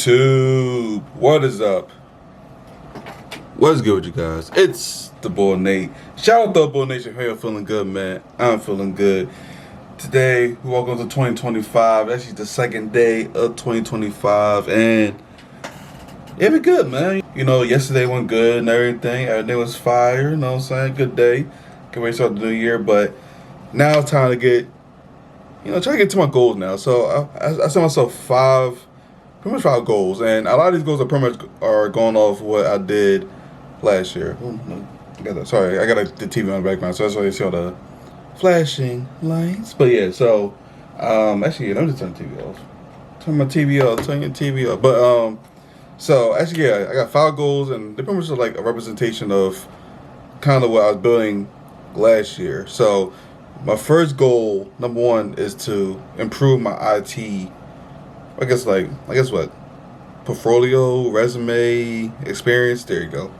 YouTube, what is up? What's good with you guys? It's the Boul Nate. Shout out to Boul Nation. Hey, you're feeling good, man. I'm feeling good. Today, we welcome to 2025. Actually, the second day of 2025, and it be good, man. You know, yesterday went good and everything. Everything was fire. You know what I'm saying? Good day. Can wait to start the new year, but now it's time to try to get to my goals now. So I set myself pretty much five goals, and a lot of these goals are pretty much are going off what I did last year. Oh, no, I got the TV on the background, so that's why you see all the flashing lights. But yeah, so actually, let me just turn the TV off. Turn my TV off. Turn your TV off. But so actually, yeah, I got five goals, and they're pretty much like a representation of kind of what I was building last year. So my first goal, number one, is to improve my IT. I guess what? Portfolio, resume, experience. There you go.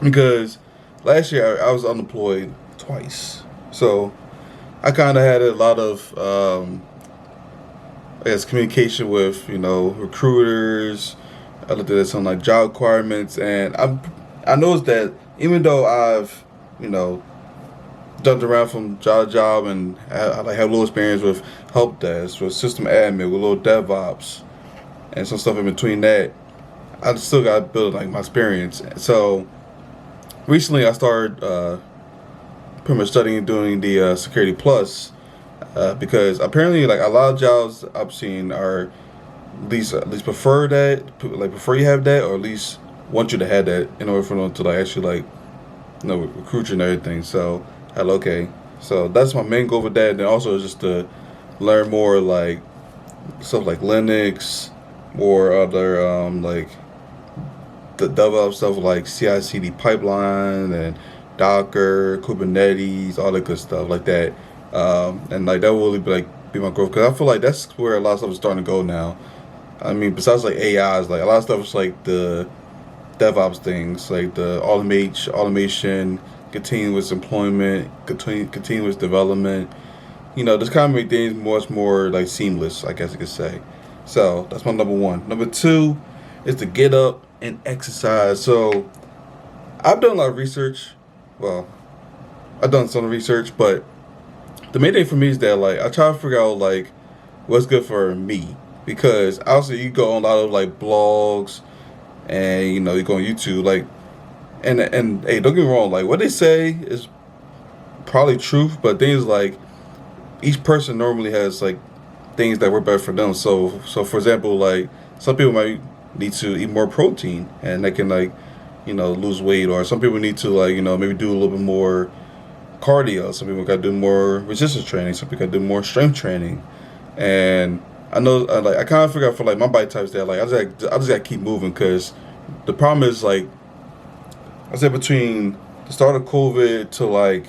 Because last year I was unemployed twice, so I kind of had a lot of communication with recruiters. I looked at some like job requirements, and I noticed that even though I've jumped around from job to job, and I have a little experience with help desk, with system admin, with a little DevOps, and some stuff in between that, I still got to build like my experience. So recently, I started pretty much studying and doing the Security Plus because apparently, like a lot of jobs I've seen are at least prefer that, like prefer you have that, or at least want you to have that in order for them to like actually recruit you and everything. So okay, so that's my main goal with that. And then also just to learn more like stuff like Linux, more other like the DevOps stuff like CI/CD pipeline and Docker, Kubernetes, all that good stuff like that. And like that will really be my growth, because I feel like that's where a lot of stuff is starting to go now. I mean, besides like AI, is like a lot of stuff is like the DevOps things, like the automation, continuous employment, continuous development. This kind of make things much more like seamless, I guess you could say. So that's my number one. Number two is to get up and exercise. So I've done a lot of research. Well, I've done some research, but the main thing for me is that like I try to figure out like what's good for me, because obviously you go on a lot of like blogs, and you go on YouTube, like and hey, don't get me wrong, like what they say is probably truth, but things like each person normally has like things that work better for them. So for example, like some people might need to eat more protein and they can lose weight, or some people need to maybe do a little bit more cardio. Some people got to do more resistance training. Some people got to do more strength training. And I know I kind of figure out for like my body types that like I just got to keep moving, because the problem is like I said between the start of COVID to like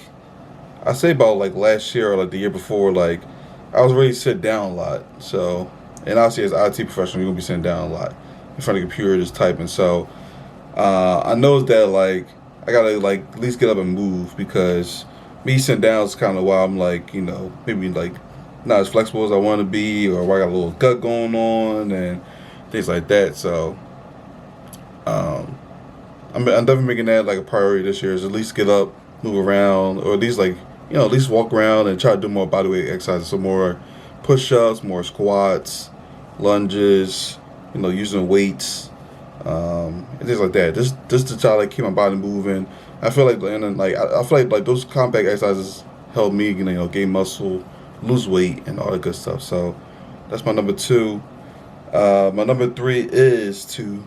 I say about like last year or like the year before, like I was really sitting down a lot. So, and obviously as an IT professional, you're gonna be sitting down a lot in front of the computer just typing. So I know that like I gotta like at least get up and move, because me sitting down is kind of why I'm like maybe like not as flexible as I want to be, or why I got a little gut going on and things like that. So I'm definitely making that like a priority this year, is at least get up, move around, or at least at least walk around and try to do more bodyweight exercises. So more push-ups, more squats, lunges, using weights, and things like that. Just to try to keep my body moving. I feel like, and then I feel like those compact exercises help me gain muscle, lose weight, and all that good stuff. So that's my number two. My number three is to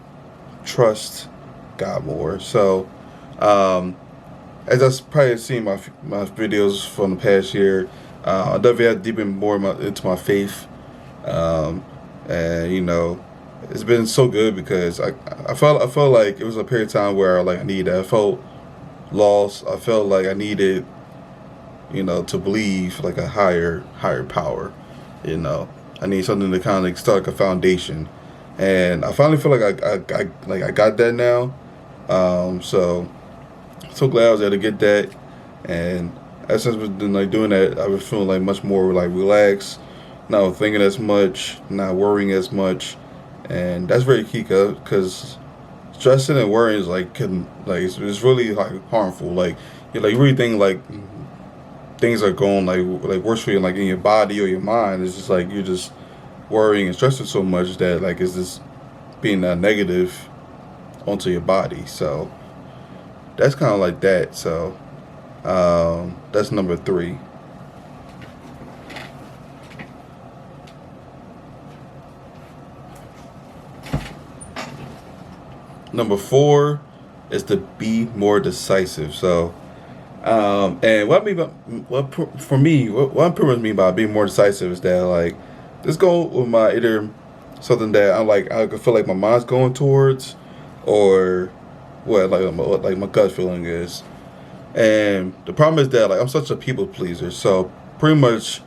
trust God more. So as I've probably seen my videos from the past year, I definitely had to deepen more into my faith, and it's been so good, because I felt like it was a period of time where I needed that. I felt lost. I felt like I needed to believe like a higher power. I need something to kind of start like a foundation, and I finally feel like I got that now. So glad I was able to get that, and ever since I've been doing that, I've been feeling much more relaxed, not thinking as much, not worrying as much, and that's very key because stressing and worrying is like can like it's really like harmful. Like you like you really think like things are going like worse for you like in your body or your mind. It's just like you're just worrying and stressing so much that like it's just being negative onto your body. So that's kind of like that. So that's number 3. Number 4 is to be more decisive. So, and what I mean by for me, what I pretty much mean by being more decisive is that like just go with my either something that I'm like I can feel like my mind's going towards, or what my gut feeling is. And the problem is that like I'm such a people pleaser, so pretty much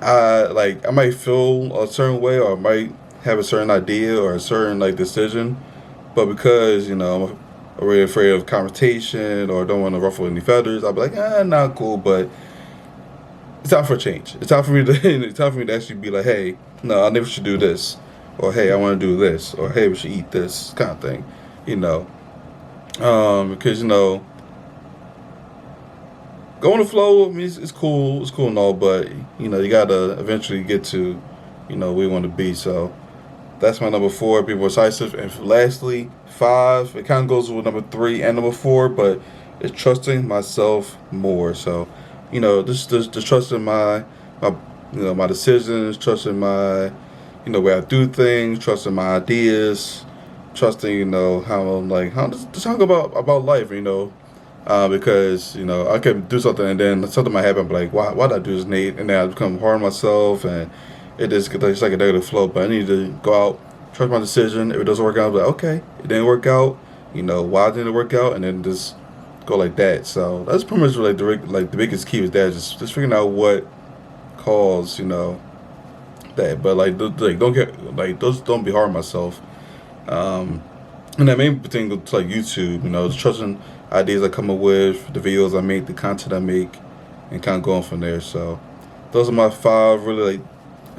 I might feel a certain way or I might have a certain idea or a certain like decision, but because I'm really afraid of confrontation or don't want to ruffle any feathers, I'll be like, not cool, but it's time for a change. It's time for me to it's time for me to actually be like, hey, no, I never should do this, or hey, I want to do this, or hey, we should eat this kind of thing, you know, because going to flow. I mean, it's cool and all, but you gotta eventually get to where you want to be. So that's my number 4. Be more decisive, and lastly, 5. It kind of goes with number 3 and number 4, but it's trusting myself more. So just trusting my my decisions, trusting my way I do things, trusting my ideas, trusting how I'm like how just talk about life. Because I could do something and then something might happen, but like why did I do this, Nate? And then I become hard on myself, and it's like a negative flow. But I need to go out, trust my decision. If it doesn't work out, I'll be like, okay, it didn't work out. Why didn't it work out? And then just go like that. So that's pretty much like the biggest key is that just figuring out what caused that. But don't get those don't be hard on myself. And that main thing to like YouTube, just trusting ideas I come up with, the videos I make, the content I make, and kind of going from there. So those are my 5 really like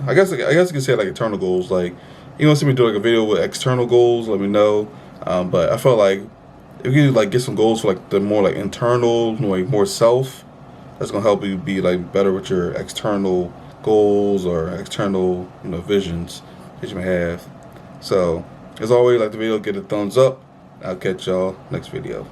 I guess you can say like internal goals. Like you want to see me do like a video with external goals, let me know. But I felt like if you like get some goals for like the more like internal, like more self, that's gonna help you be like better with your external goals or external visions that you may have. So as always, like the video, get a thumbs up. I'll catch y'all next video.